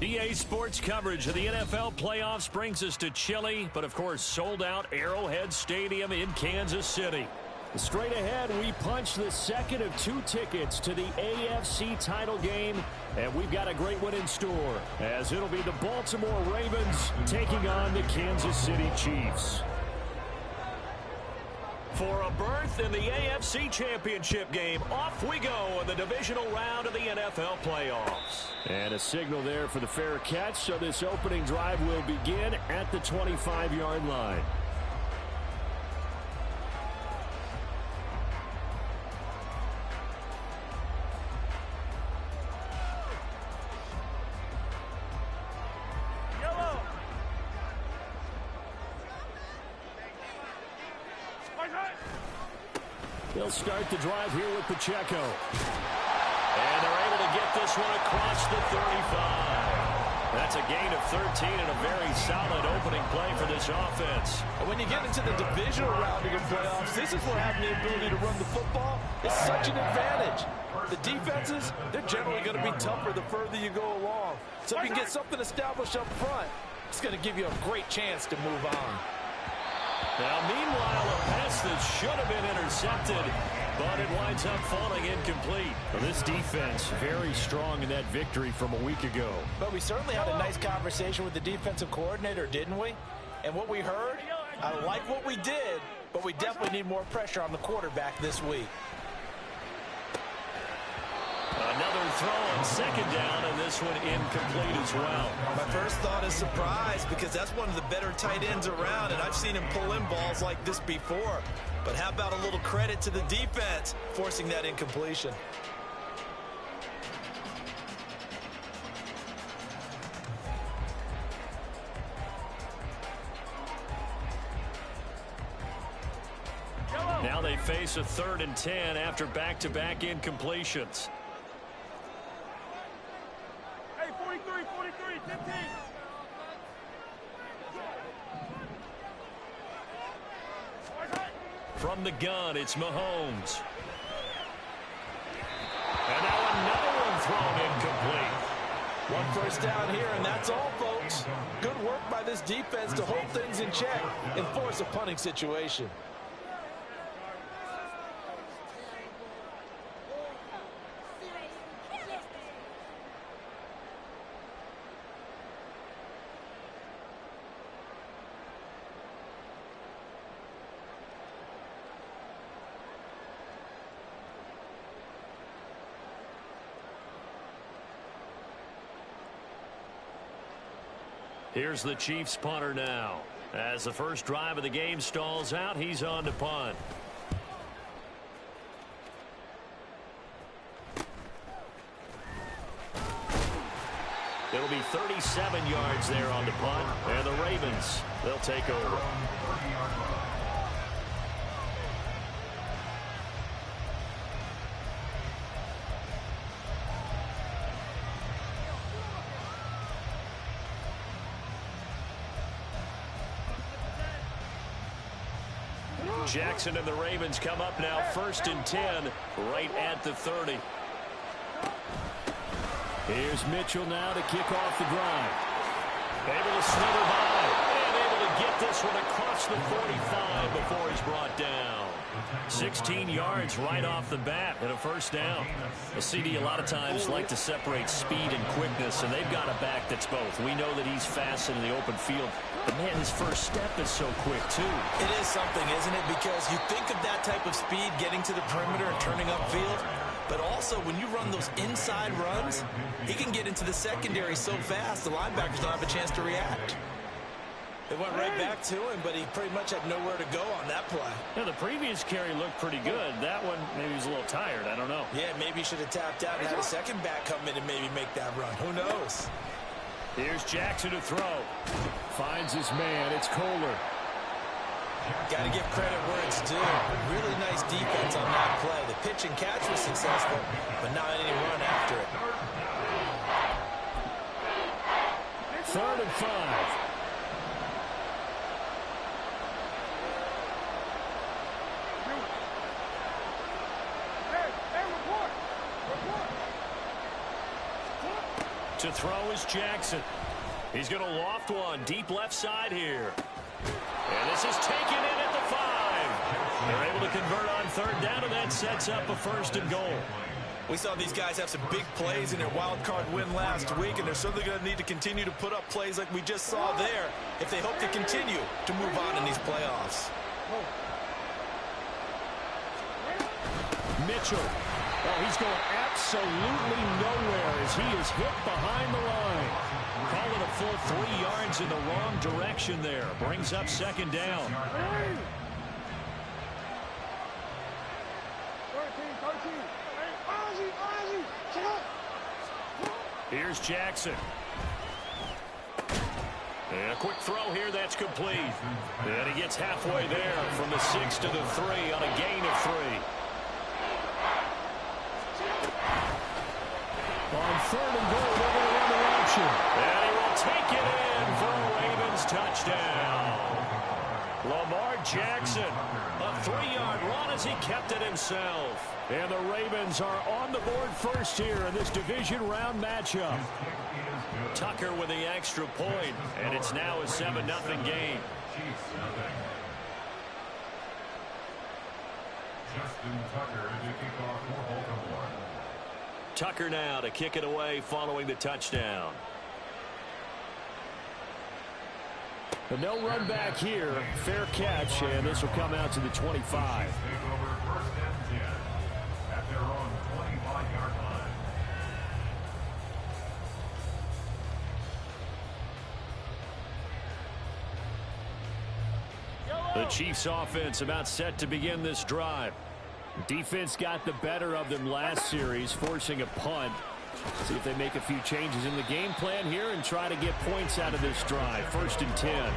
EA Sports coverage of the NFL playoffs brings us to chilly, but of course sold-out Arrowhead Stadium in Kansas City. Straight ahead, we punch the second of 2 tickets to the AFC title game, and we've got a great one in store, as it'll be the Baltimore Ravens taking on the Kansas City Chiefs. For a berth in the AFC Championship game, off we go in the divisional round of the NFL playoffs. And a signal there for the fair catch, so this opening drive will begin at the 25-yard line. They'll start the drive here with Pacheco. And they're able to get this one across the 35. That's a gain of 13 and a very solid opening play for this offense. And when you get into the divisional round of the playoffs, this is where having the ability to run the football is such an advantage. The defenses, they're generally going to be tougher the further you go along. So if you can get something established up front, it's going to give you a great chance to move on. Now, meanwhile, a pass that should have been intercepted, but it winds up falling incomplete. Well, this defense very strong in that victory from a week ago. But we certainly had a nice conversation with the defensive coordinator, didn't we? And what we heard, I like what we did, but we definitely need more pressure on the quarterback this week. Another throw on second down, and this one incomplete as well. My first thought is surprise, because that's one of the better tight ends around, and I've seen him pull in balls like this before. But how about a little credit to the defense forcing that incompletion? Now they face a 3rd and 10 after back-to-back incompletions. Hey, 43, 15. From the gun, it's Mahomes. And now another one thrown incomplete. One first down here, and that's all, folks. Good work by this defense to hold things in check and force a punting situation. Here's the Chiefs punter now. As the first drive of the game stalls out, he's on to punt. It'll be 37 yards there on the punt, and the Ravens, they'll take over. Jackson and the Ravens come up now 1st and 10 right at the 30. Here's Mitchell now to kick off the drive. Able to slither by and able to get this one across the 45 before he's brought down. 16 yards right off the bat and a first down. The CD a lot of times like to separate speed and quickness, and they've got a back that's both. We know that he's fast in the open field, but man, his first step is so quick too. It is something, isn't it? Because you think of that type of speed getting to the perimeter and turning upfield, but also when you run those inside runs, he can get into the secondary so fast the linebackers don't have a chance to react. It went right back to him, but he pretty much had nowhere to go on that play. Yeah, the previous carry looked pretty good. That one, maybe he was a little tired. I don't know. Yeah, maybe he should have tapped out and had a second back come in and maybe make that run. Who knows? Here's Jackson to throw. Finds his man. It's Kohler. Got to give credit where it's due. Really nice defense on that play. The pitch and catch was successful, but not any run after it. 3rd and 5. To throw is Jackson. He's going to loft one deep left side here. And this is taken in at the 5. They're able to convert on third down, and that sets up a 1st and goal. We saw these guys have some big plays in their wild card win last week, and they're certainly going to need to continue to put up plays like we just saw there if they hope to continue to move on in these playoffs. Mitchell. Oh, he's going absolutely nowhere as he is hit behind the line. Call it a full 3 yards in the wrong direction there. Brings up 2nd down. 13. Here's Jackson. And a quick throw here that's complete. And he gets halfway there from the 6 to the 3 on a gain of 3. On 3rd and goal, they're going to run the option. And he will take it in for a Ravens touchdown. Lamar Jackson, a 3-yard run as he kept it himself. And the Ravens are on the board first here in this division round matchup. Tucker with the extra point, and it's now a 7-0 game. Tucker now to kick it away following the touchdown. But no run back here. Fair catch, and this will come out to the 25. The Chiefs offense about set to begin this drive. Defense got the better of them last series, forcing a punt. See if they make a few changes in the game plan here and try to get points out of this drive. 1st and 10.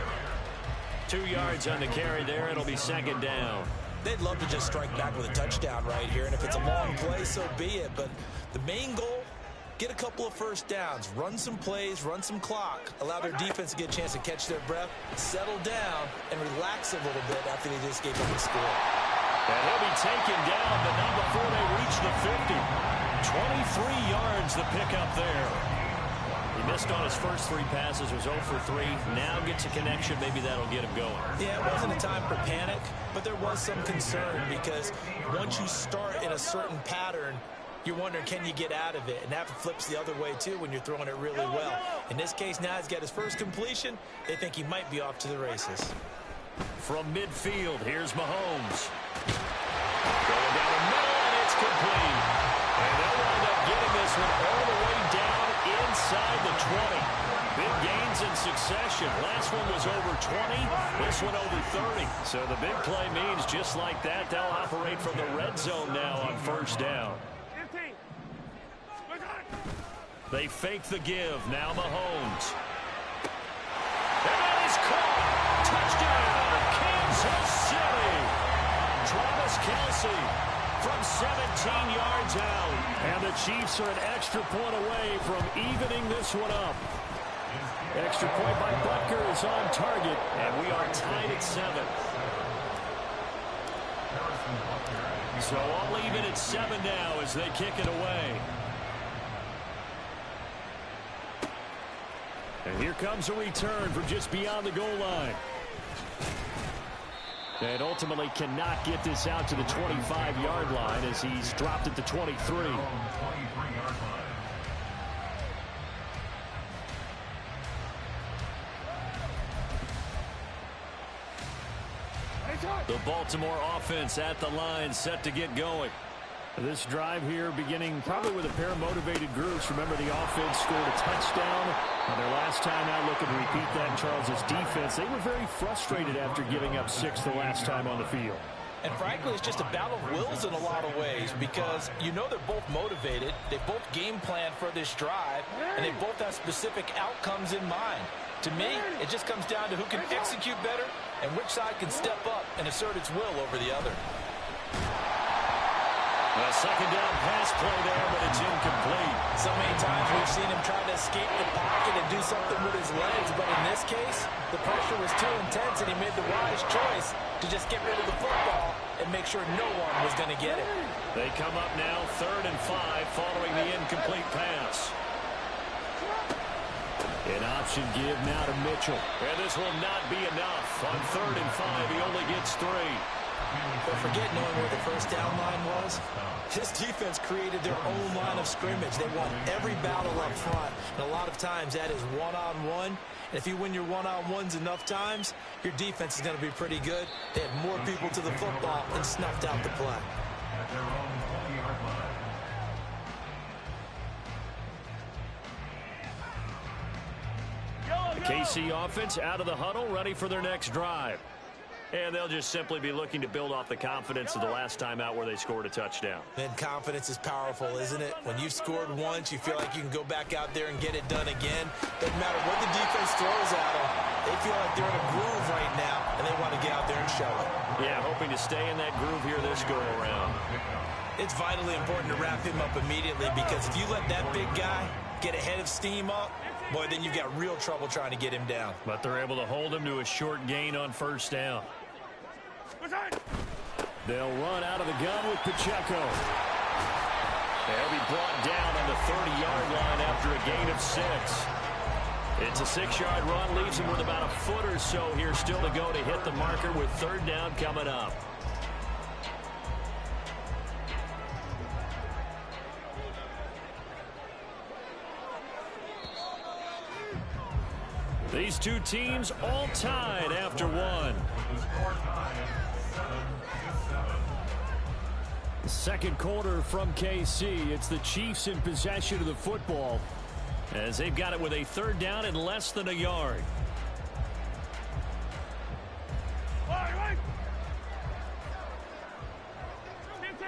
2 yards on the carry there. It'll be 2nd down. They'd love to just strike back with a touchdown right here, and if it's a long play, so be it. But the main goal, get a couple of 1st downs, run some plays, run some clock, allow their defense to get a chance to catch their breath, settle down, and relax a little bit after they just gave up a score. And he'll be taken down, but not before they reach the 50. 23 yards the pickup there. He missed on his first 3 passes, was 0 for 3. Now gets a connection. Maybe that'll get him going. Yeah, it wasn't a time for panic, but there was some concern because once you start in a certain pattern, you're wondering, can you get out of it? And that flips the other way, too, when you're throwing it really well. In this case, now he's got his first completion. They think he might be off to the races. From midfield, here's Mahomes. Going down the middle, and it's complete. And they'll wind up getting this one all the way down inside the 20. Big gains in succession. Last one was over 20. This one over 30. So the big play means just like that, they'll operate from the red zone now on 1st down. 15. They fake the give. Now Mahomes. And that is caught. Touchdown, Kansas City. Travis Kelce from 17 yards out. And the Chiefs are an extra point away from evening this one up. Extra point by Butker is on target, and we are tied at 7. So I'll leave it at 7 now as they kick it away. And here comes a return from just beyond the goal line. And ultimately cannot get this out to the 25-yard line as he's dropped at the 23. The Baltimore offense at the line, set to get going. This drive here beginning probably with a pair of motivated groups. Remember, the offense scored a touchdown on their last time out. Looking to repeat that in Charles's defense. They were very frustrated after giving up 6 the last time on the field. And frankly, it's just a battle of wills in a lot of ways because you know they're both motivated. They both game plan for this drive, and they both have specific outcomes in mind. To me, it just comes down to who can execute better and which side can step up and assert its will over the other. A second down pass play there, but it's incomplete. So many times we've seen him try to escape the pocket and do something with his legs, but in this case, the pressure was too intense and he made the wise choice to just get rid of the football and make sure no one was going to get it. They come up now 3rd and 5 following the incomplete pass. An option give now to Mitchell. And this will not be enough. On 3rd and 5, he only gets 3. But forget knowing where the first down line was. This defense created their own line of scrimmage. They won every battle up front. And a lot of times that is one-on-one. And if you win your one-on-ones enough times, your defense is going to be pretty good. They had more people to the football and snuffed out the play. The KC offense out of the huddle, ready for their next drive. And they'll just simply be looking to build off the confidence of the last time out where they scored a touchdown. And confidence is powerful, isn't it? When you've scored once, you feel like you can go back out there and get it done again. Doesn't matter what the defense throws at them. They feel like they're in a groove right now, and they want to get out there and show it. Yeah, hoping to stay in that groove here this go-around. It's vitally important to wrap him up immediately, because if you let that big guy get ahead of steam up, boy, then you've got real trouble trying to get him down. But they're able to hold him to a short gain on 1st down. They'll run out of the gun with Pacheco. They'll be brought down on the 30-yard line after a gain of 6. It's a 6-yard run, leaves him with about a foot or so here still to go to hit the marker with 3rd down coming up. These two teams all tied after 1. Second quarter from KC. It's the Chiefs in possession of the football as they've got it with a 3rd down and less than a yard. Right. 15.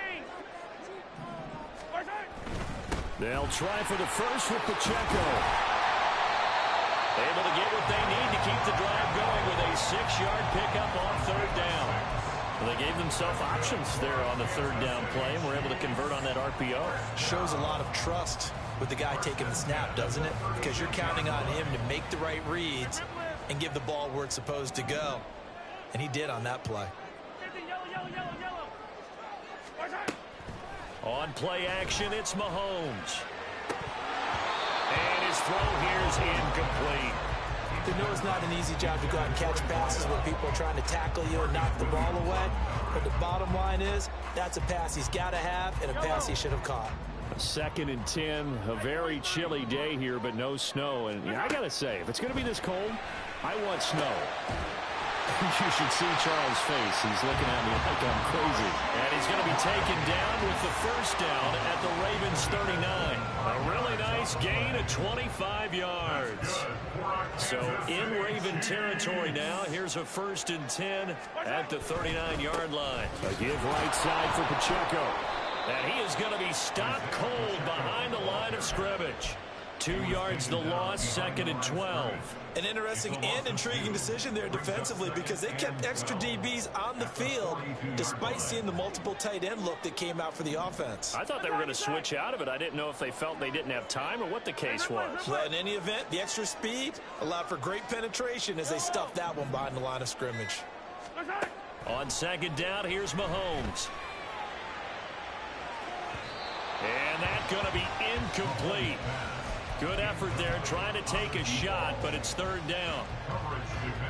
They'll try for the first with Pacheco. Able to get what they need to keep the drive going with a 6-yard pickup on 3rd down. Well, they gave themselves options there on the 3rd down play and were able to convert on that RPO. Shows a lot of trust with the guy taking the snap, doesn't it? Because you're counting on him to make the right reads and give the ball where it's supposed to go. And he did on that play. On play action, it's Mahomes. And his throw here is incomplete. You know it's not an easy job to go out and catch passes when people are trying to tackle you and knock the ball away. But the bottom line is, that's a pass he's got to have and a pass he should have caught. 2nd and 10, a very chilly day here, but no snow. And I got to say, if it's going to be this cold, I want snow. You should see Charles' face. He's looking at me like I'm crazy. And he's going to be taken down with the 1st down at the Ravens 39. A really nice gain of 25 yards. So in Raven territory now. Here's a 1st and 10 at the 39-yard line. A give right side for Pacheco. And he is going to be stopped cold behind the line of scrimmage. 2 yards the loss, 2nd and 12. An interesting and intriguing decision there defensively, because they kept extra DBs on the field despite seeing the multiple tight end look that came out for the offense. I thought they were going to switch out of it. I didn't know if they felt they didn't have time or what the case was. Well, in any event, the extra speed allowed for great penetration as they stuffed that one behind the line of scrimmage. On 2nd down, here's Mahomes. And that's going to be incomplete. Good effort there, trying to take a shot, but it's 3rd down.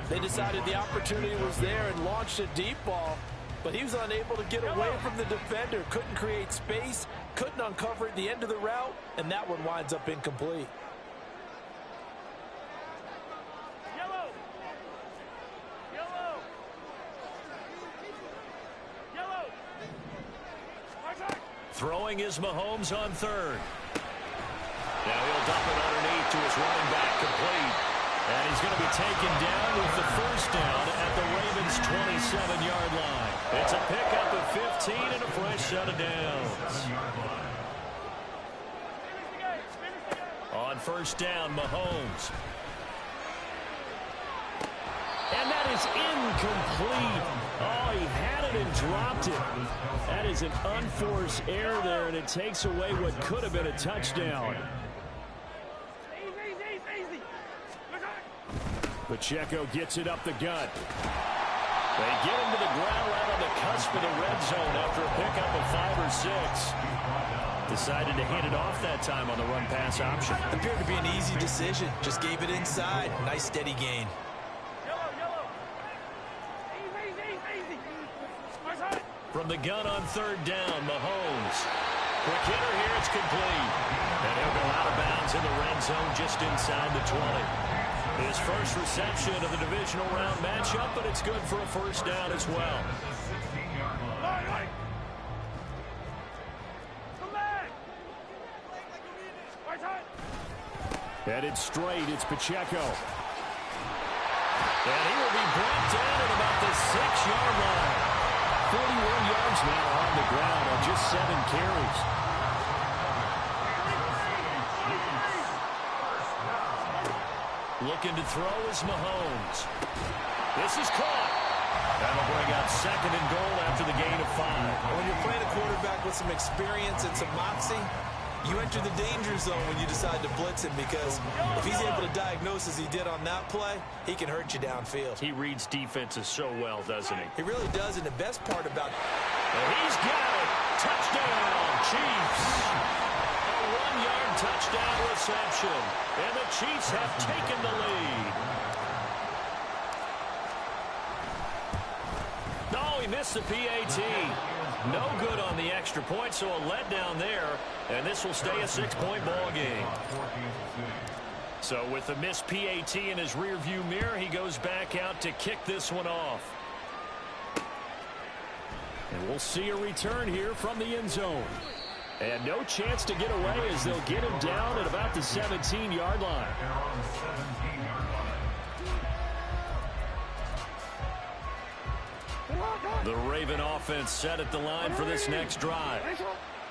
They decided the opportunity was there and launched a deep ball, but he was unable to get away from the defender, couldn't create space, couldn't uncover at the end of the route, and that one winds up incomplete. Throwing is Mahomes on 3rd. Now he'll dump it underneath to his running back, complete. And he's going to be taken down with the 1st down at the Ravens' 27-yard line. It's a pickup of 15 and a fresh set of downs. On 1st down, Mahomes. And that is incomplete. Oh, he had it and dropped it. That is an unforced error there, and it takes away what could have been a touchdown. Pacheco gets it up the gut. They get him to the ground right on the cusp of the red zone after a pickup of 5 or 6. Decided to hand it off that time on the run-pass option. Appeared to be an easy decision. Just gave it inside. Nice steady gain. Yellow. Easy. My side. From the gun on 3rd down, Mahomes. Quick hitter here, it's complete. And he'll go out of bounds in the red zone just inside the 20. His first reception of the divisional round matchup, but it's good for a first down as well. Right. Come back. My side. Headed straight, it's Pacheco. And he will be brought down at about the 6-yard line. 41 yards now on the ground on just 7 carries. Looking to throw is Mahomes. This is caught. That'll bring up 2nd and goal after the gain of 5. When you're playing a quarterback with some experience and some moxie, you enter the danger zone when you decide to blitz him, because if he's able to diagnose as he did on that play, he can hurt you downfield. He reads defenses so well, doesn't he? He really does, and the best part about it. And he's got it. Touchdown, Chiefs. A 1-yard touchdown reception. And the Chiefs have taken the lead. No, he missed the PAT. No good on the extra point, so a letdown there. And this will stay a 6-point ball game. So with the missed PAT in his rearview mirror, he goes back out to kick this one off. And we'll see a return here from the end zone. And no chance to get away as they'll get him down at about the 17-yard line. The Raven offense set at the line for this next drive.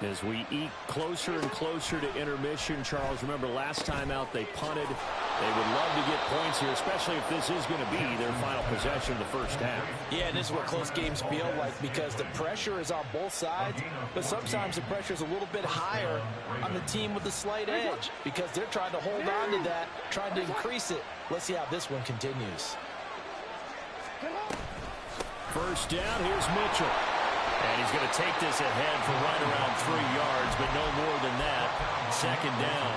As we eke closer and closer to intermission, Charles, remember last time out they punted. They would love to get points here, especially if this is going to be their final possession of the first half. Yeah, and this is what close games feel like, because the pressure is on both sides, but sometimes the pressure is a little bit higher on the team with the slight edge, because they're trying to hold on to that, trying to increase it. Let's see how this one continues. First down, here's Mitchell. And he's going to take this ahead for right around 3 yards, but no more than that. 2nd down.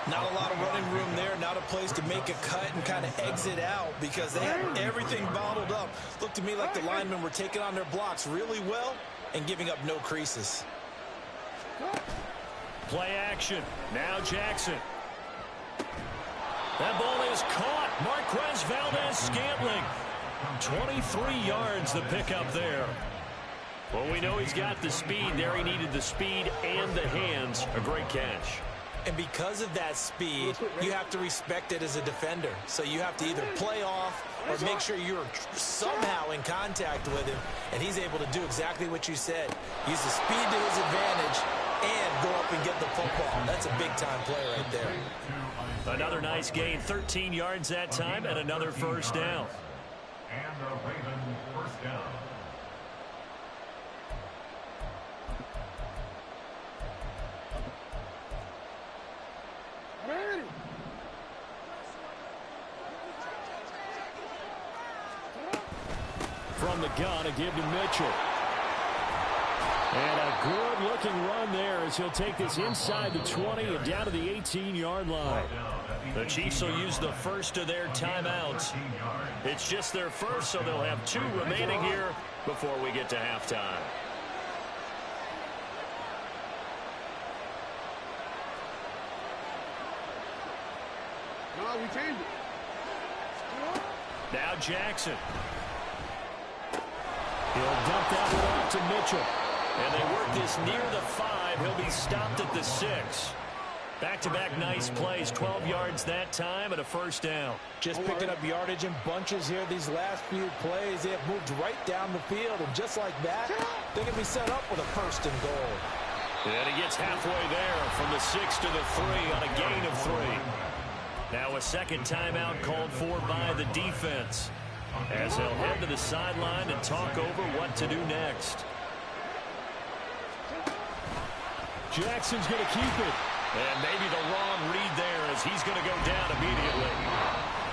Not a lot of running room there, not a place to make a cut and kind of exit out, because they have everything bottled up. Looked to me like the linemen were taking on their blocks really well and giving up no creases. Play action. Now Jackson. That ball is caught. Marquez Valdez-Scantling. 23 yards the pickup there. Well, we know he's got the speed there. He needed the speed and the hands. A great catch. And because of that speed, you have to respect it as a defender. So you have to either play off or make sure you're somehow in contact with him. And he's able to do exactly what you said. Use the speed to his advantage and go up and get the football. That's a big-time play right there. Another nice gain. 13 yards that time and another first down. And the Raven first down. From the gun, a give to Mitchell. And a good-looking run there as he'll take this inside the 20 and down to the 18-yard line. The Chiefs will use the first of their timeouts. It's just their first, so they'll have 2 remaining here before we get to halftime. No, we changed it. Now Jackson. He'll dump that one off to Mitchell. And they work this near the 5. He'll be stopped at the 6. Back-to-back nice plays. 12 yards that time and a first down. Just picking up yardage in bunches here. These last few plays, they have moved right down the field. And just like that, they're going to be set up with a 1st and goal. And he gets halfway there from the 6 to the 3 on a gain of 3. Now a second timeout called for by the defense, as they'll head to the sideline and talk over what to do next. Jackson's going to keep it. And maybe the wrong read there, as he's going to go down immediately.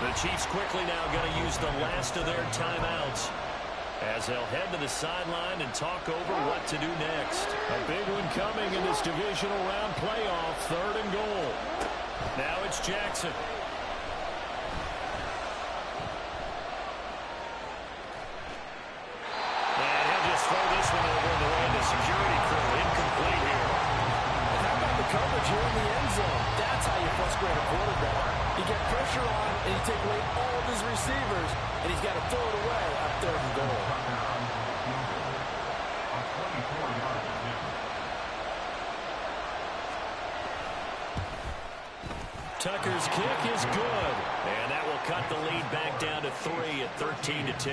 The Chiefs quickly now going to use the last of their timeouts. as they'll head to the sideline and talk over what to do next. A big one coming in this divisional round playoff, 3rd and goal. Now it's Jackson. And he'll just throw this one over in the way of the security crew. Incomplete here. And how about the coverage here in the end zone? That's how you frustrate a quarterback. You get pressure on, and you take away all of his receivers, and he's got to throw it away on 3rd and goal. Tucker's kick is good, and that will cut the lead back down to 3 at 13-10.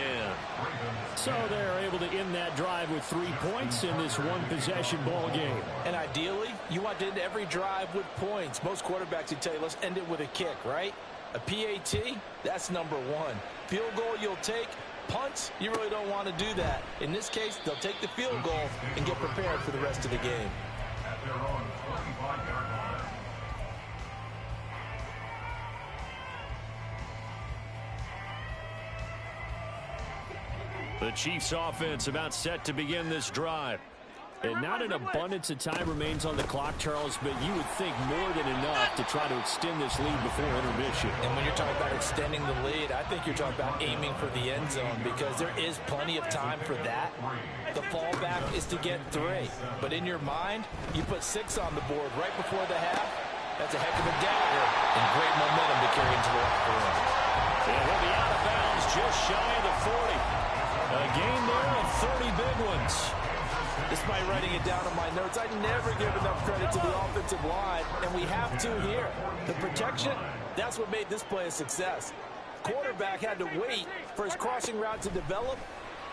So they're able to end that drive with 3 points in this one-possession ball game. And ideally, you want to end every drive with points. Most quarterbacks would tell you, let's end it with a kick, right? A PAT, that's number 1. Field goal you'll take. Punts, you really don't want to do that. In this case, they'll take the field goal and get prepared for the rest of the game. At their own 25-yard line. The Chiefs offense about set to begin this drive. And not an abundance of time remains on the clock, Charles, but you would think more than enough to try to extend this lead before intermission. And when you're talking about extending the lead, I think you're talking about aiming for the end zone because there is plenty of time for that. The fallback is to get 3. But in your mind, you put 6 on the board right before the half. That's a heck of a dagger and great momentum to carry into the locker room. And he'll be out of bounds just shy of the 40. A game there of 30 big ones. Despite writing it down in my notes, I never give enough credit to the offensive line, and we have to here. The protection, that's what made this play a success. Quarterback had to wait for his crossing route to develop,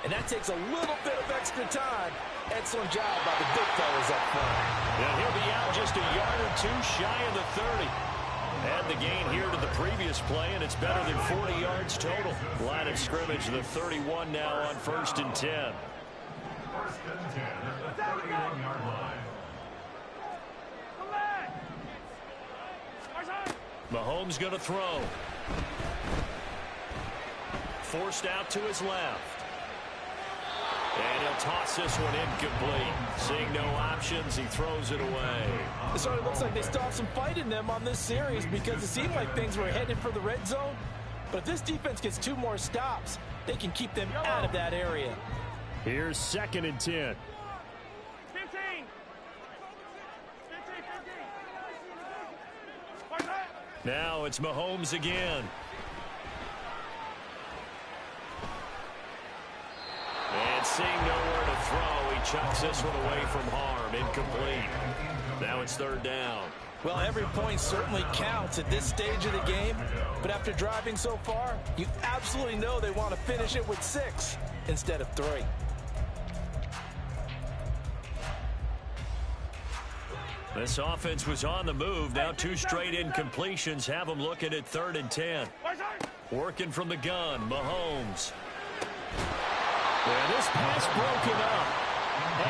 and that takes a little bit of extra time. Excellent job by the big fellas up front. And he'll be out just a yard or 2 shy of the 30. Add the gain here to the previous play, and it's better than 40 yards total. Line of scrimmage, the 31 now on 1st and 10. 1st and 10 at the 31-yard line. Mahomes going to throw. Forced out to his left. And he'll toss this one incomplete. Seeing no options, he throws it away. It sort of looks like they still have some fight in them on this series because it seemed like things were headed for the red zone. But if this defense gets 2 more stops, they can keep them out of that area. Here's 2nd and 10. 15. Now it's Mahomes again. And seeing nowhere to throw, he chucks this one away from harm. Incomplete. Now it's 3rd down. Well, every point certainly counts at this stage of the game. But after driving so far, you absolutely know they want to finish it with 6 instead of 3. This offense was on the move. Now 2 straight incompletions have them looking at 3rd and 10. Working from the gun, Mahomes. And this pass broken up.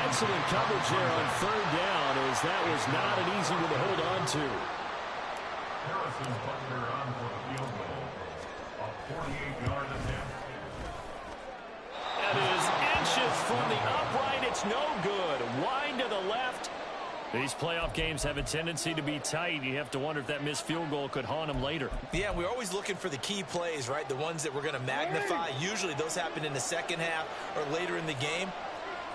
Excellent coverage there on 3rd down, as that was not an easy one to hold on to. Harrison Butler on for the field goal. A 48-yard attempt. That is inches from the upright. It's no good. Wide to the left. These playoff games have a tendency to be tight. You have to wonder if that missed field goal could haunt them later. Yeah, we're always looking for the key plays, right? The ones that we're going to magnify. Usually those happen in the second half or later in the game.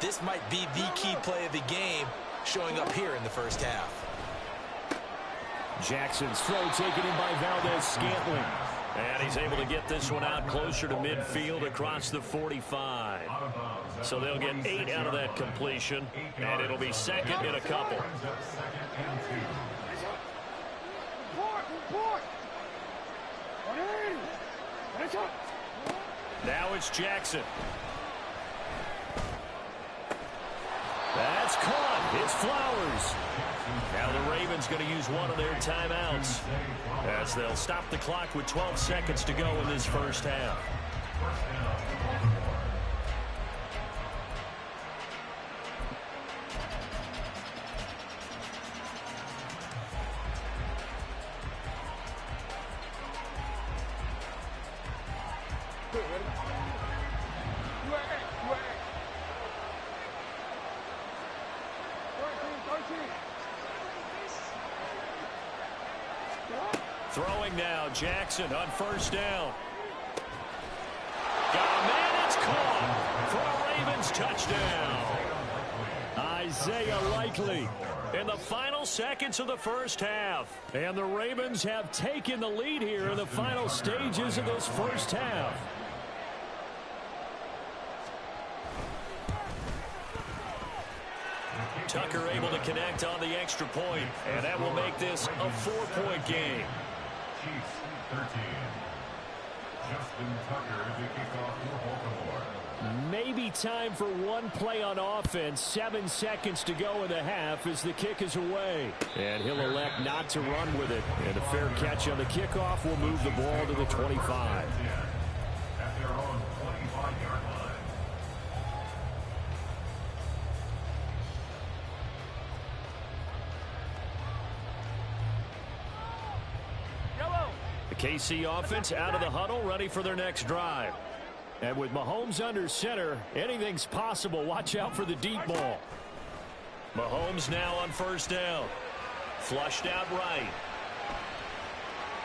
This might be the key play of the game showing up here in the first half. Jackson's throw taken in by Valdez-Scantling. And he's able to get this one out closer to midfield across the 45. So they'll get 8 out of that completion, and it'll be 2nd in a couple. Now it's Jackson. That's caught. It's Flowers. Now the Ravens going to use one of their timeouts as they'll stop the clock with 12 seconds to go in this first half. Throwing now, Jackson on first down. Got a man, it's caught for a Ravens touchdown. Isaiah Likely in the final seconds of the first half. And the Ravens have taken the lead here in the final stages of this first half. Tucker able to connect on the extra point, and that will make this a 4-point game. Chiefs 13. Justin Tucker to kick off for Baltimore. Maybe time for one play on offense. 7 seconds to go in the half as the kick is away. And he'll elect not to run with it. And a fair catch on the kickoff will move the ball to the 25. At their own 25-yard line. The KC offense out of the huddle, ready for their next drive. And with Mahomes under center, anything's possible. Watch out for the deep ball. Mahomes now on first down. Flushed out right.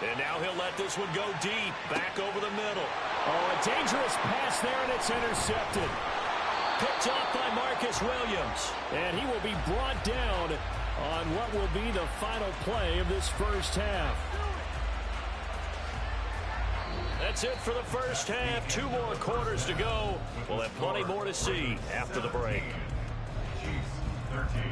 And now he'll let this one go deep. Back over the middle. Oh, a dangerous pass there, and it's intercepted. Picked off by Marcus Williams. And he will be brought down on what will be the final play of this first half. That's it for the first half. 2 more quarters to go. We'll have plenty more to see after the break. Chiefs 13.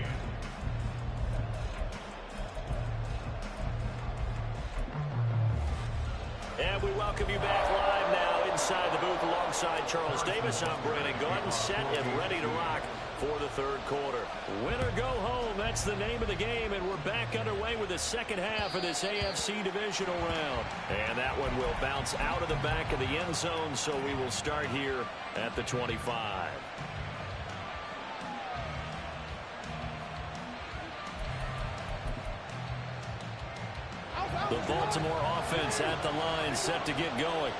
And we welcome you back live now inside the booth alongside Charles Davis. I'm Brandon Gordon, set and ready to rock for the third quarter. Win or go home, that's the name of the game, and we're back underway with the second half of this AFC Divisional round. And that one will bounce out of the back of the end zone, so we will start here at the 25. The Baltimore offense at the line, set to get going.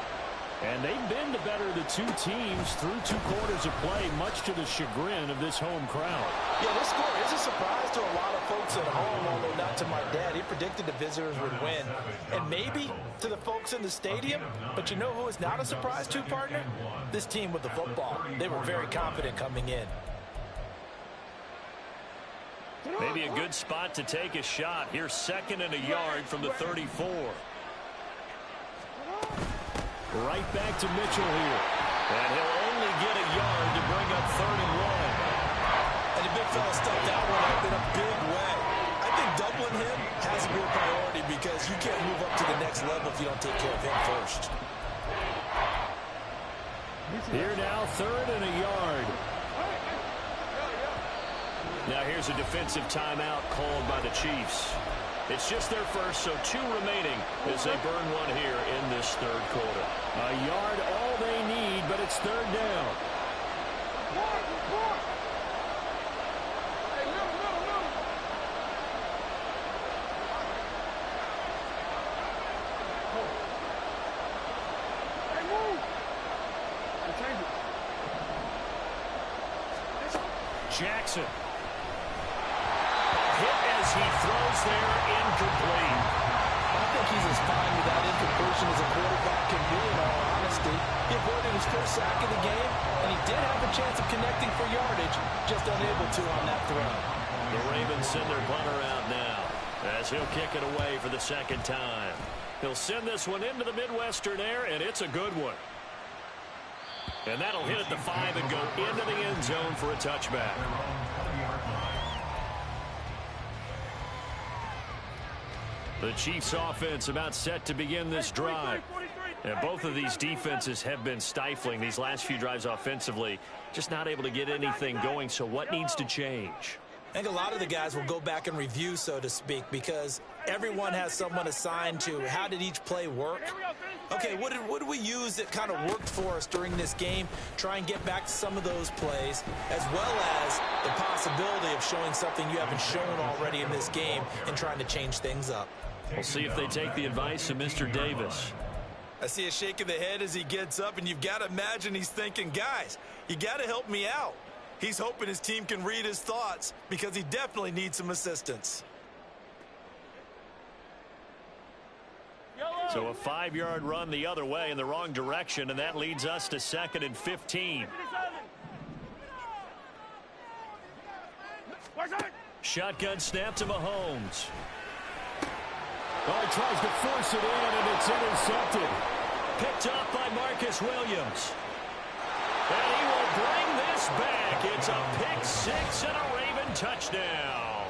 And they've been the better of the two teams through 2 quarters of play, much to the chagrin of this home crowd. Yeah, this score is a surprise to a lot of folks at home, although not to my dad. He predicted the visitors would win. And maybe to the folks in the stadium, but you know who is not a surprise to, partner? This team with the football. They were very confident coming in. Maybe a good spot to take a shot. Here's 2nd and a yard from the 34. Right back to Mitchell here. And he'll only get a yard to bring up 3rd and 1. And the big fella stuffed that one up in a big way. I think doubling him has to be a priority because you can't move up to the next level if you don't take care of him first. Here now, 3rd and a yard. Now here's a defensive timeout called by the Chiefs. It's just their first, so 2 remaining as they burn one here in this third quarter. A yard, all they need, but it's 3rd down. Jackson. Hit as he throws there, incomplete. I think he's as fine with that incompletion as a quarterback can be, in all honesty. He avoided his first sack of the game, and he did have a chance of connecting for yardage, just unable to on that throw. The Ravens send their punter out now as he'll kick it away for the 2nd time. He'll send this one into the Midwestern air, and it's a good one. And that'll hit at the 5 and go into the end zone for a touchback. The Chiefs offense about set to begin this drive. And both of these defenses have been stifling these last few drives offensively. Just not able to get anything going, so what needs to change? I think a lot of the guys will go back and review, so to speak, because everyone has someone assigned to how did each play work. Okay, what did we use that kind of worked for us during this game? Try and get back to some of those plays, as well as the possibility of showing something you haven't shown already in this game and trying to change things up. We'll see if they take the advice of Mr. Davis. I see a shake of the head as he gets up, and you've got to imagine he's thinking, guys, you got to help me out. He's hoping his team can read his thoughts because he definitely needs some assistance. So a 5-yard run the other way in the wrong direction, and that leads us to 2nd and 15. Shotgun snap to Mahomes. Oh, he tries to force it in, and it's intercepted. Picked up by Marcus Williams. And he will bring this back. It's a pick six and a Raven touchdown.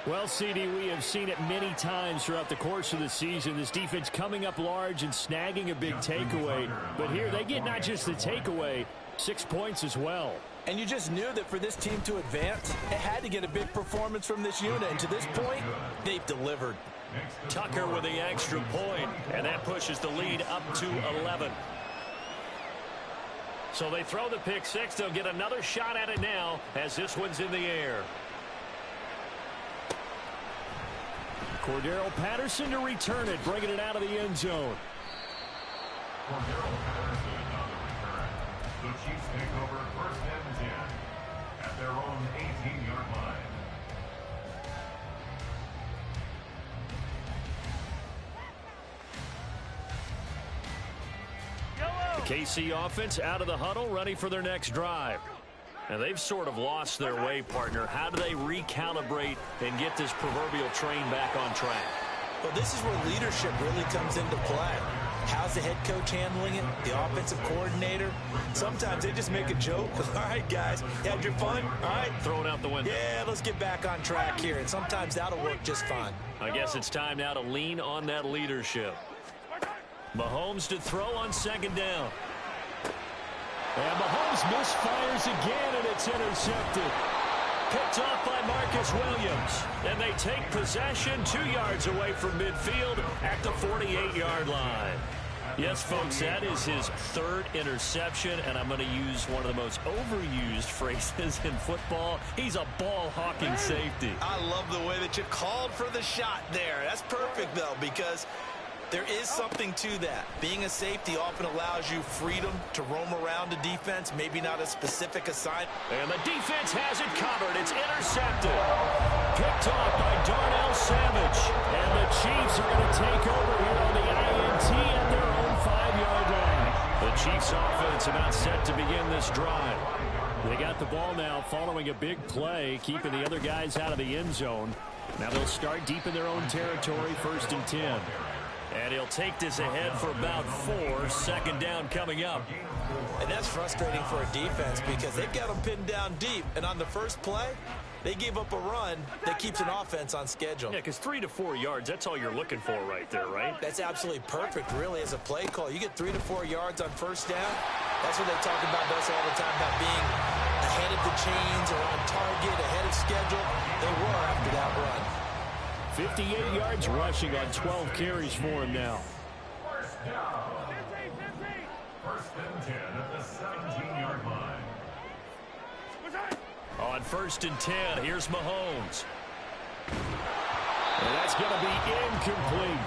Well, CD, we have seen it many times throughout the course of the season. This defense coming up large and snagging a big takeaway. But here they get not just the takeaway, 6 points as well. And you just knew that for this team to advance, it had to get a big performance from this unit. And to this point, they've delivered. Tucker with the extra point, and that pushes the lead up to 11. So they throw the pick six. They'll get another shot at it now as this one's in the air. Cordero Patterson to return it, bringing it out of the end zone. Cordero Patterson on the return. The Chiefs take over 1st and 10 at their own 18-yard line. The KC offense out of the huddle, ready for their next drive. And they've sort of lost their way, partner. How do they recalibrate and get this proverbial train back on track? Well, this is where leadership really comes into play. How's the head coach handling it? The offensive coordinator? Sometimes they just make a joke. All right, guys, you had your fun? All right. Throw it out the window. Yeah, let's get back on track here. And sometimes that'll work just fine. I guess it's time now to lean on that leadership. Mahomes to throw on 2nd down. And Mahomes misfires again, and it's intercepted. Picked off by Marcus Williams. And they take possession 2 yards away from midfield at the 48-yard line. Yes, folks, that is his 3rd interception, and I'm going to use one of the most overused phrases in football. He's a ball-hawking safety. I love the way that you called for the shot there. That's perfect, though, because there is something to that. Being a safety often allows you freedom to roam around a defense, maybe not a specific assignment. And the defense has it covered. It's intercepted. Picked off by Darnell Savage. And the Chiefs are going to take over here on the INT at their own 5-yard line. The Chiefs offense about set to begin this drive. They got the ball now following a big play, keeping the other guys out of the end zone. Now they'll start deep in their own territory, 1st and 10. And he'll take this ahead for about 4. 2nd down coming up. And that's frustrating for a defense because they've got them pinned down deep. And on the first play, they gave up a run that keeps an offense on schedule. Yeah, because 3 to 4 yards, that's all you're looking for right there, right? That's absolutely perfect, really, as a play call. You get 3 to 4 yards on 1st down. That's what they talk about us all the time, about being ahead of the chains or on target, ahead of schedule. They were after that run. 58 yards rushing on 12 carries for him now. 1st down. 1st and 10 at the 17-yard line. On 1st and 10, here's Mahomes. And that's going to be incomplete.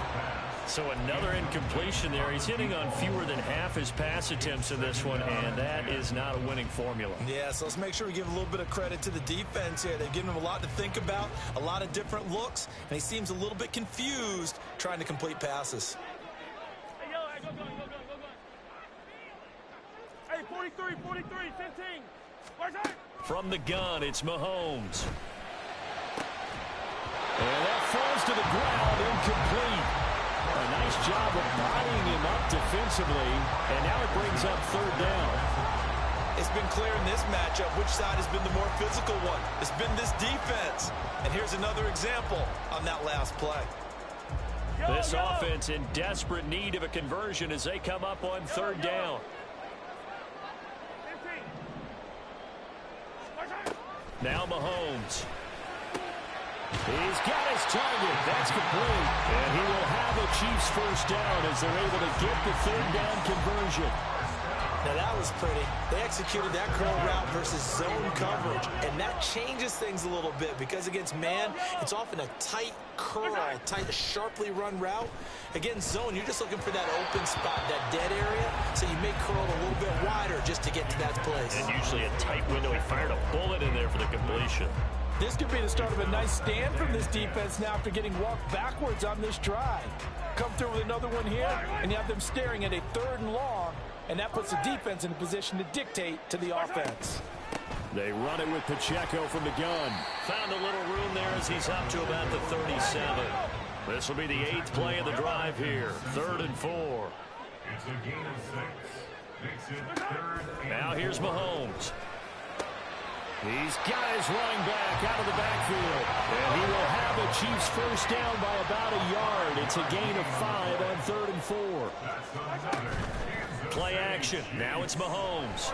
So another incompletion there. He's hitting on fewer than half his pass attempts in this one, and that is not a winning formula. Yeah, so let's make sure we give a little bit of credit to the defense here. They've given him a lot to think about, a lot of different looks, and he seems a little bit confused trying to complete passes. Hey, yo, go. Hey, 43, 15. Where's that? From the gun, it's Mahomes. And that falls to the ground, incomplete. A nice job of bodying him up defensively, and now it brings up 3rd down. It's been clear in this matchup which side has been the more physical one. It's been this defense. And here's another example on that last play. This offense in desperate need of a conversion as they come up on 3rd down. 15. Now Mahomes. He's got his target. That's complete. And he will have a Chiefs 1st down as they're able to get the 3rd down conversion. Now that was pretty. They executed that curl route versus zone coverage, and that changes things a little bit because against man, it's often a tight curl, sharply run route. Against zone, you're just looking for that open spot, that dead area, so you may curl a little bit wider just to get to that place. And usually a tight window. He fired a bullet in there for the completion. This could be the start of a nice stand from this defense now after getting walked backwards on this drive. Come through with another one here, and you have them staring at a 3rd and long, and that puts the defense in a position to dictate to the offense. They run it with Pacheco from the gun. Found a little room there as he's up to about the 37. This will be the 8th play of the drive here. 3rd and 4. It's a gain of 6. Makes it 3rd and Now here's 4. Mahomes. He's got his running back out of the backfield. And he will have the Chiefs first down by about a yard. It's a gain of 5 on 3rd and 4. Play action. Now it's Mahomes.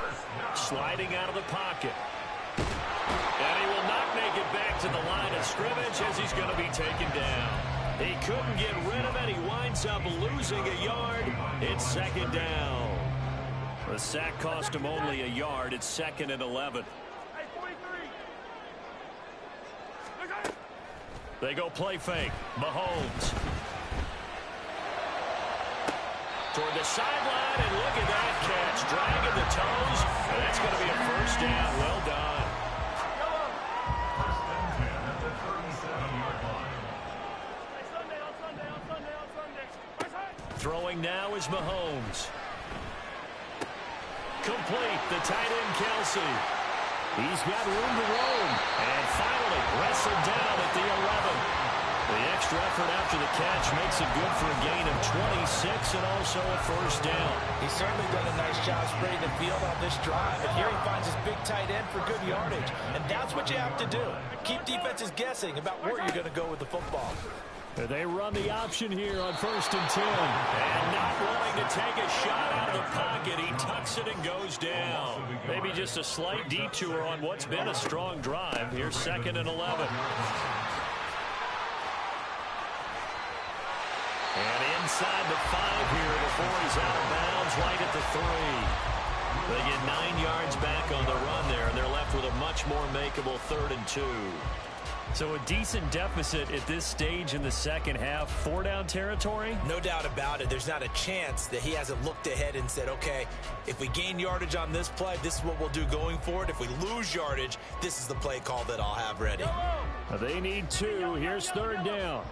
Sliding out of the pocket. And he will not make it back to the line of scrimmage as he's going to be taken down. He couldn't get rid of it. He winds up losing a yard. It's 2nd down. The sack cost him only a yard. It's 2nd and 11. They go play fake. Mahomes. Toward the sideline, and look at that catch. Dragging the toes. And that's going to be a first down. Well done. First and 10 at the 37-yard line. Throwing now is Mahomes. Complete. The tight end, Kelsey. He's got room to roam. And finally wrestled down at the 11. The extra effort after the catch makes it good for a gain of 26 and also a first down. He's certainly done a nice job spreading the field on this drive, and here he finds his big tight end for good yardage. And that's what you have to do. Keep defenses guessing about where you're going to go with the football. They run the option here on 1st and 10. And not willing to take a shot out of the pocket. He tucks it and goes down. Maybe just a slight detour on what's been a strong drive. Here's 2nd and 11. And inside the 5 here before he's out of bounds right at the 3. They get 9 yards back on the run there, and they're left with a much more makeable 3rd and 2. So a decent deficit at this stage in the second half. 4-down territory? No doubt about it. There's not a chance that he hasn't looked ahead and said, okay, if we gain yardage on this play, this is what we'll do going forward. If we lose yardage, this is the play call that I'll have ready. They need 2. Here's 3rd down.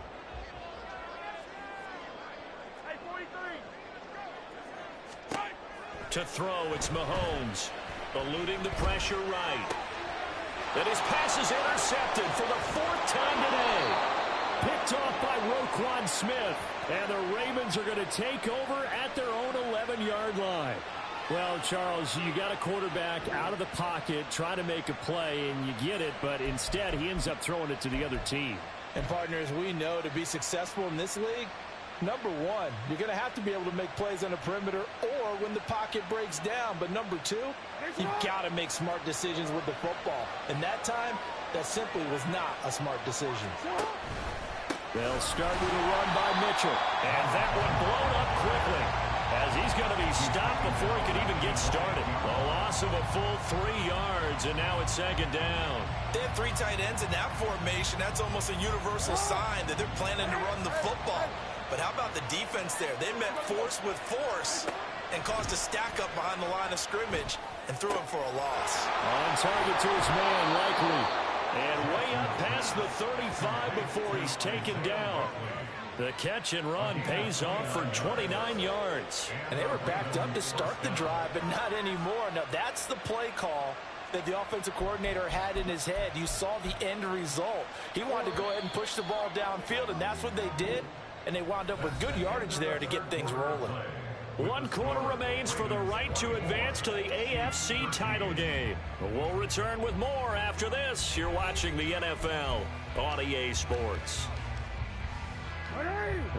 To throw, it's Mahomes. Eluding the pressure right. And his pass is intercepted for the 4th time today. Picked off by Roquan Smith. And the Ravens are going to take over at their own 11-yard line. Well, Charles, you got a quarterback out of the pocket trying to make a play, and you get it, but instead he ends up throwing it to the other team. And partners, we know to be successful in this league, number one, you're going to have to be able to make plays on the perimeter or when the pocket breaks down. But number two, you've got to make smart decisions with the football. And that time, that simply was not a smart decision. They'll start with a run by Mitchell. And that one blown up quickly as he's going to be stopped before he could even get started. A loss of a full 3 yards, and now it's 2nd down. They have 3 tight ends in that formation. That's almost a universal sign that they're planning to run the football. But how about the defense there? They met force with force and caused a stack up behind the line of scrimmage and threw him for a loss. On target to his man, likely. And way up past the 35 before he's taken down. The catch and run pays off for 29 yards. And they were backed up to start the drive, but not anymore. Now, that's the play call that the offensive coordinator had in his head. You saw the end result. He wanted to go ahead and push the ball downfield, and that's what they did. And they wound up with good yardage there to get things rolling. 1 quarter remains for the right to advance to the AFC title game. We'll return with more after this. You're watching the NFL on EA Sports.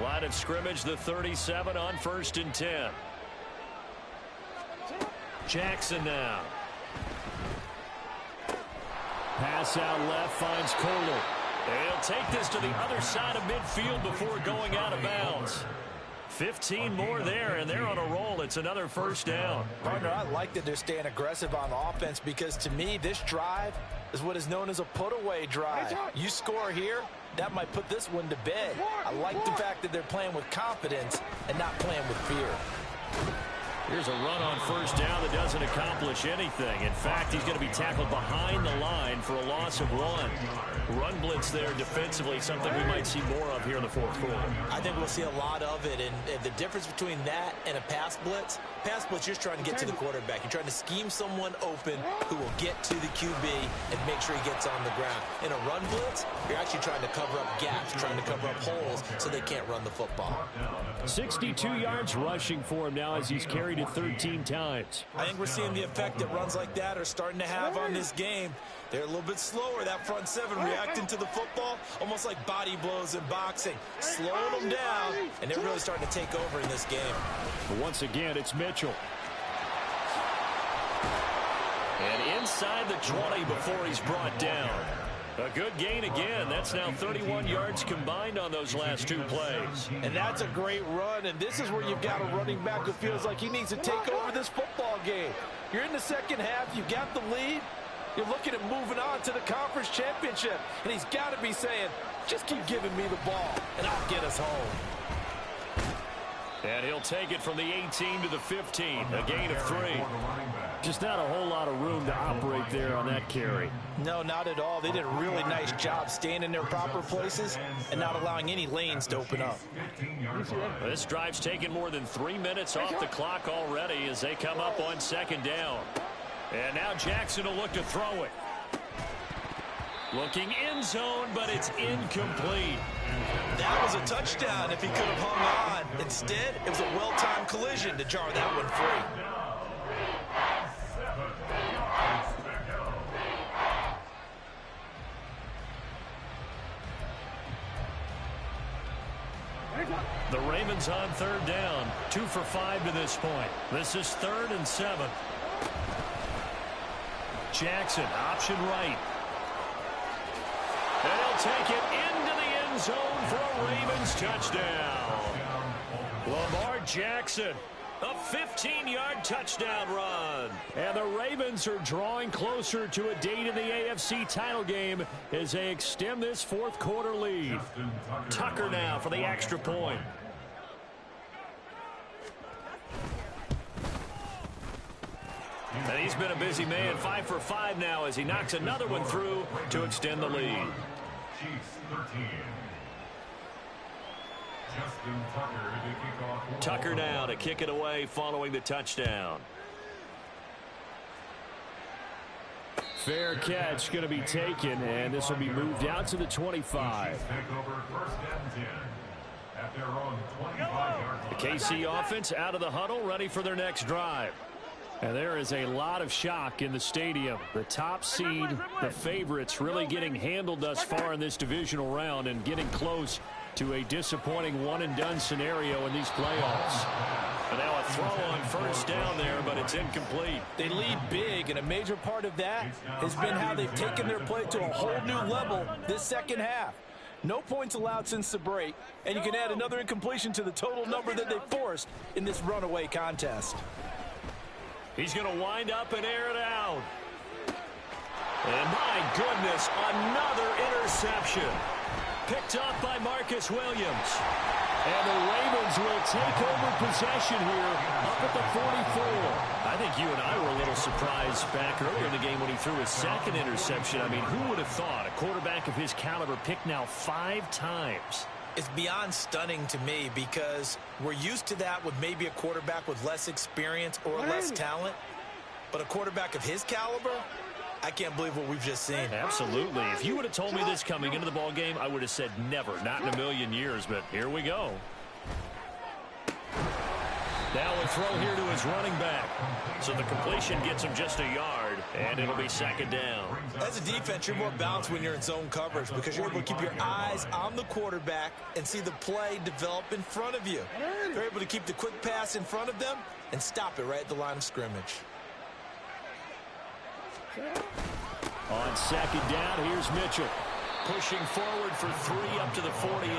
Line of scrimmage, the 37 on 1st and 10. Jackson now. Pass out left, finds Kohler. They'll take this to the other side of midfield before going out of bounds. 15 more there, and they're on a roll. It's another first down. Partner, I like that they're staying aggressive on offense because, to me, this drive is what is known as a put-away drive. You score here, that might put this one to bed. I like the fact that they're playing with confidence and not playing with fear. Here's a run on first down that doesn't accomplish anything. In fact, he's going to be tackled behind the line for a loss of 1. Run blitz there defensively, something we might see more of here in the fourth quarter. I think we'll see a lot of it, and the difference between that and a pass blitz, you're just trying to get to the quarterback. You're trying to scheme someone open who will get to the QB and make sure he gets on the ground. In a run blitz, you're actually trying to cover up gaps, trying to cover up holes so they can't run the football. 62 yards rushing for him now as he's carried it 13 times. I think we're seeing the effect that runs like that are starting to have on this game. They're a little bit slower, that front seven, reacting to the football, almost like body blows in boxing, slowing them down, and they're really starting to take over in this game. But once again, it's Mitchell. And inside the 20 before he's brought down. A good gain again. That's now 31 yards combined on those last 2 plays. And that's a great run, and this is where you've got a running back who feels like he needs to take over this football game. You're in the second half, you got the lead, you're looking at moving on to the conference championship, and he's got to be saying, just keep giving me the ball, and I'll get us home. And he'll take it from the 18 to the 15, a gain of 3. Just not a whole lot of room to operate there on that carry. No, not at all. They did a really nice job staying in their proper places and not allowing any lanes to open up. This drive's taken more than 3 minutes off the clock already as they come up on second down. And now Jackson will look to throw it. Looking end zone, but it's incomplete. That was a touchdown if he could have hung on. Instead, it was a well-timed collision to jar that one free. The Ravens on third down. 2 for 5 to this point. This is 3rd and 7. Jackson, option right. And he'll take it into the end zone for a Ravens touchdown. Lamar Jackson, a 15-yard touchdown run. And the Ravens are drawing closer to a date in the AFC title game as they extend this fourth quarter lead. Tucker now for the extra point. And he's been a busy man, 5 for 5 now as he knocks another one through to extend the lead. Tucker now to kick it away following the touchdown. Fair catch going to be taken, and this will be moved out to the 25. The KC offense out of the huddle, ready for their next drive. And there is a lot of shock in the stadium. The top seed, the favorites, really getting handled thus far in this divisional round and getting close to a disappointing one-and-done scenario in these playoffs. And now a throw on first down there, but it's incomplete. They lead big, and a major part of that has been how they've taken their play to a whole new level this second half. No points allowed since the break, and you can add another incompletion to the total number that they forced in this runaway contest. He's going to wind up and air it out. And my goodness, another interception. Picked up by Marcus Williams. And the Ravens will take over possession here up at the 44. I think you and I were a little surprised back earlier in the game when he threw his second interception. I mean, who would have thought a quarterback of his caliber picked now 5 times? It's beyond stunning to me because we're used to that with maybe a quarterback with less experience or less talent. But a quarterback of his caliber, I can't believe what we've just seen. Absolutely. If you would have told me this coming into the ball game, I would have said never, not in a million years. But here we go. Now a throw here to his running back. So the completion gets him just a yard, and it'll be second down. As a defense, you're more balanced when you're in zone coverage because you're able to keep your eyes on the quarterback and see the play develop in front of you. You're able to keep the quick pass in front of them and stop it right at the line of scrimmage. On second down, here's Mitchell. Pushing forward for 3 up to the 48.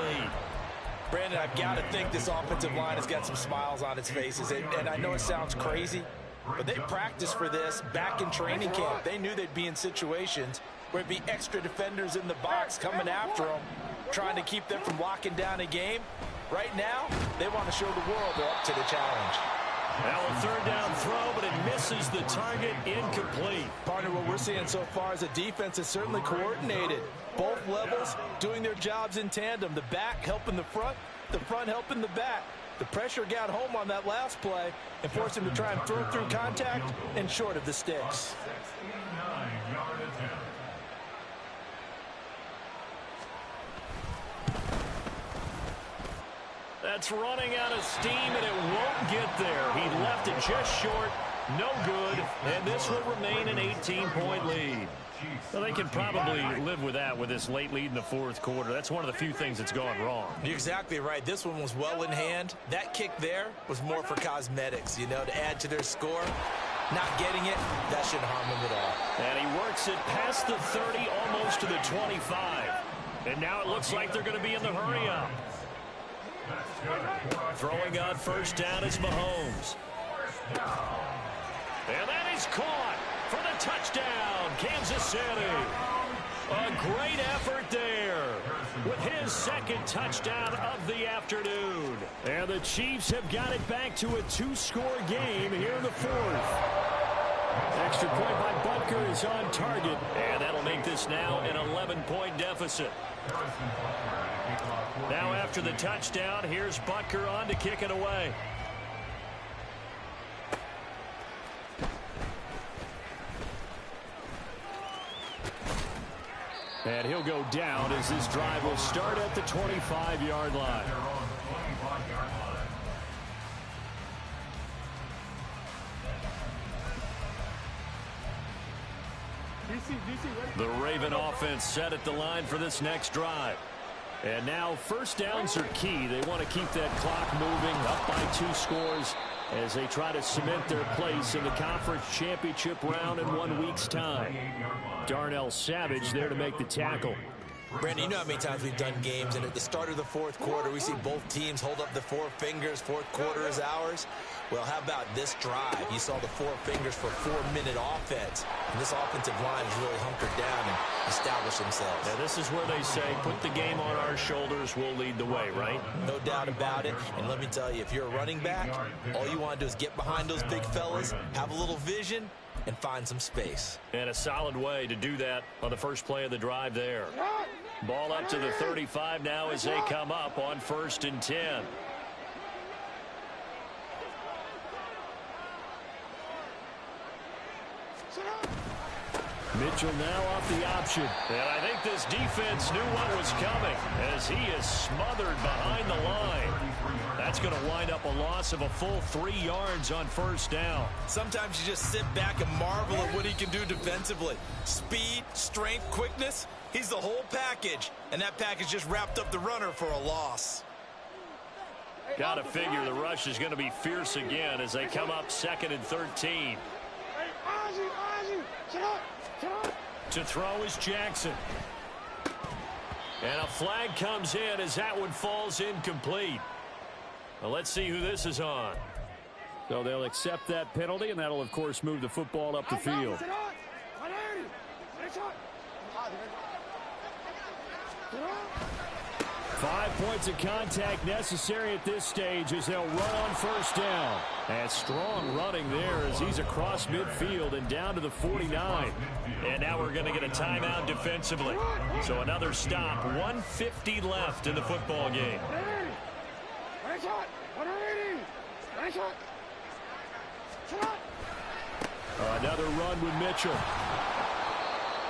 Brandon, I've got to think this offensive line has got some smiles on its faces. And I know it sounds crazy, but they practiced for this back in training camp. They knew they'd be in situations where it'd be extra defenders in the box coming after them, trying to keep them from locking down a game. Right now, they want to show the world they're up to the challenge. Now a third down throw, but it misses the target, incomplete. Partner, what we're seeing so far is a defense that's certainly coordinated. Both levels doing their jobs in tandem. The back helping the front helping the back. The pressure got home on that last play and forced him to try and throw through contact and short of the sticks. 69-yard attempt. That's running out of steam, and it won't get there. He left it just short. No good. And this will remain an 18-point lead. Well, they can probably live with that with this late lead in the fourth quarter. That's one of the few things that's gone wrong. You're exactly right. This one was well in hand. That kick there was more for cosmetics, you know, to add to their score. Not getting it, that shouldn't harm them at all. And he works it past the 30, almost to the 25. And now it looks like they're going to be in the hurry-up. Throwing on first down is Mahomes. And that is caught for the touchdown, Kansas City. A great effort there with his second touchdown of the afternoon. And the Chiefs have got it back to a two-score game here in the fourth. Extra point by Butker is on target, and that'll make this now an 11-point deficit. Now after the touchdown, here's Butker on to kick it away. And he'll go down as this drive will start at the 25-yard line. The Raven offense set at the line for this next drive. And now first downs are key. They want to keep that clock moving up by 2 scores as they try to cement their place in the conference championship round in 1 week's time. Darnell Savage there to make the tackle. Brandon, you know how many times we've done games, and at the start of the fourth quarter, we see both teams hold up the 4 fingers, fourth quarter is ours. Well, how about this drive? You saw the 4 fingers for 4-minute offense. And this offensive line has really hunkered down and established themselves. Now, this is where they say, put the game on our shoulders, we'll lead the way, right? No doubt about it. And let me tell you, if you're a running back, all you want to do is get behind those big fellas, have a little vision, and find some space. And a solid way to do that on the first play of the drive there. Ball up to the 35 now as they come up on 1st and 10. Mitchell now off the option. And I think this defense knew what was coming as he is smothered behind the line. That's going to wind up a loss of a full 3 yards on first down. Sometimes you just sit back and marvel at what he can do defensively. Speed, strength, quickness. He's the whole package. And that package just wrapped up the runner for a loss. Got to figure the rush is going to be fierce again as they come up 2nd and 13. To throw is Jackson. And a flag comes in as that one falls incomplete. Well, let's see who this is on. So they'll accept that penalty, and that'll, of course, move the football up the field. 5 points of contact necessary at this stage as they'll run on first down. And strong running there as he's across midfield and down to the 49. And now we're going to get a timeout defensively. So another stop. 1:50 left in the football game. Another run with Mitchell.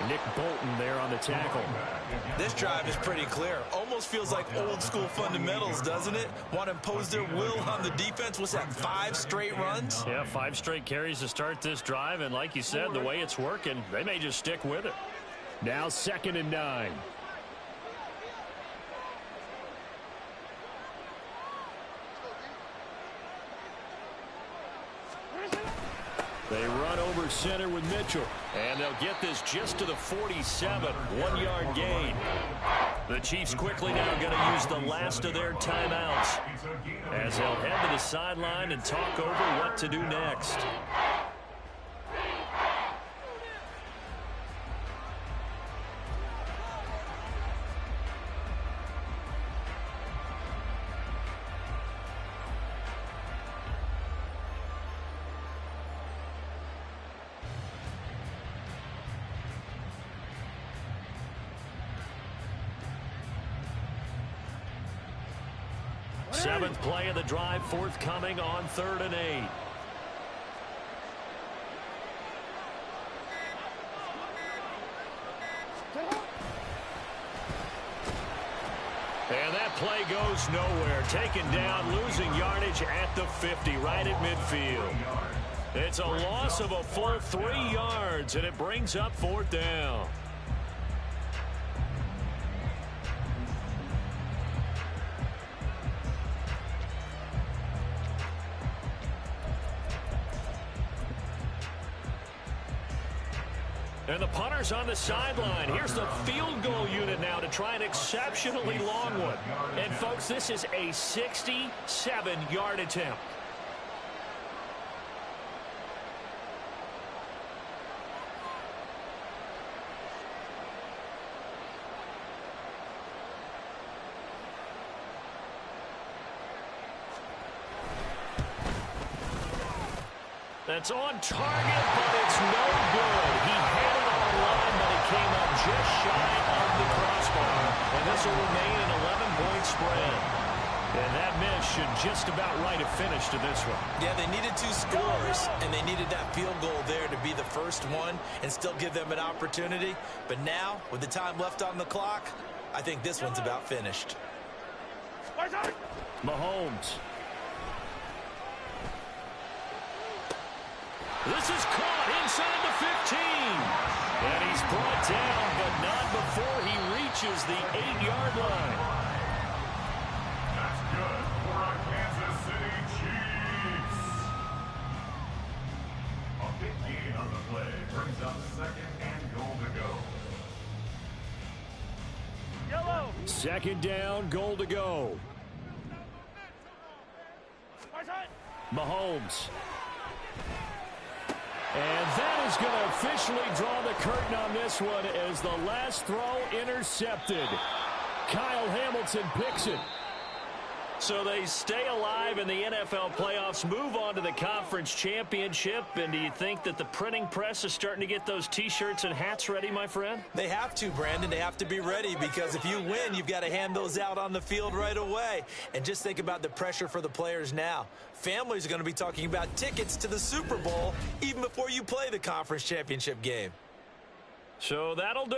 Nick Bolton there on the tackle. This drive is pretty clear. Almost feels like old school fundamentals, doesn't it? Want to impose their will on the defense. What's that, 5 straight runs? Yeah, 5 straight carries to start this drive. And like you said, the way it's working, they may just stick with it. Now 2nd and 9. They run over center with Mitchell. And they'll get this just to the 47. 1-yard gain. The Chiefs quickly now going to use the last of their timeouts as they'll head to the sideline and talk over what to do next. Seventh play of the drive forthcoming on 3rd and 8. And that play goes nowhere. Taken down, losing yardage at the 50, right at midfield. It's a loss of a full 3 yards, and it brings up 4th down. And the punter's on the sideline. Here's the field goal unit now to try an exceptionally long one. And, folks, this is a 67-yard attempt. That's on target, but it's no good. He had it on the line, but it came up just shy of the crossbar. And this will remain an 11-point spread. And that miss should just about write a finish to this one. Yeah, they needed 2 scores, and they needed that field goal there to be the first one and still give them an opportunity. But now, with the time left on the clock, I think this one's about finished. Mahomes. This is caught inside the 15. And he's brought down, but not before he reaches the 8-yard line. That's good for our Kansas City Chiefs. A big gain on the play brings up 2nd and goal to go. Yellow. 2nd down, goal to go. Mahomes. And that is going to officially draw the curtain on this one as the last throw intercepted. Kyle Hamilton picks it. So they stay alive in the NFL playoffs, move on to the conference championship. And do you think that the printing press is starting to get those T-shirts and hats ready, my friend? They have to, Brandon. They have to be ready because if you win, you've got to hand those out on the field right away. And just think about the pressure for the players now. Families are going to be talking about tickets to the Super Bowl even before you play the conference championship game. So that'll do